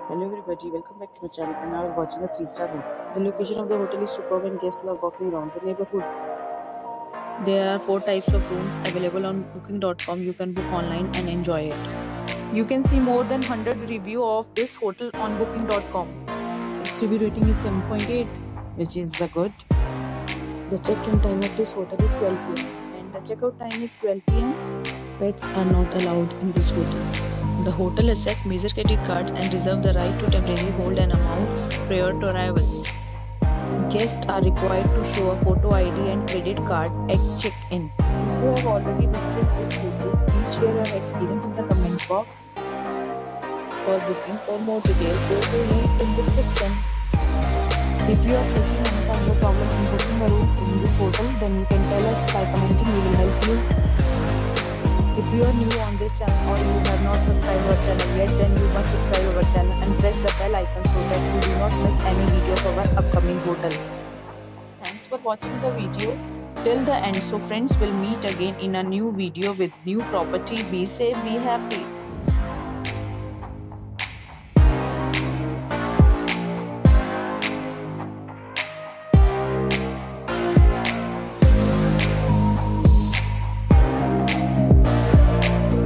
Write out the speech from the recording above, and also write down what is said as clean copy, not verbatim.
Hello everybody, welcome back to my channel and now we're watching a 3-star hotel. The location of the hotel is superb and guests love walking around the neighborhood. There are 4 types of rooms available on booking.com. You can book online and enjoy it. You can see more than 100 reviews of this hotel on booking.com. Its review rating is 7.8, which is the good. The check-in time of this hotel is 12 p.m. and the checkout time is 12 p.m. Pets are not allowed in this hotel. The hotel accepts major credit cards and reserves the right to temporarily hold an amount prior to arrival. Guests are required to show a photo ID and credit card at check-in. If you have already visited this hotel, please share your experience in the comment box. For booking or more details, go to link in the description. If you are facing any kind of problem in booking a room in this hotel, then you can tell us by commenting. We will help you. If you are new on this channel or you have not subscribed our channel yet, then you must subscribe our channel and press the bell icon so that you do not miss any video of our upcoming hotel. Thanks for watching the video till the end. So friends, will meet again in a new video with new property. Be safe, be happy.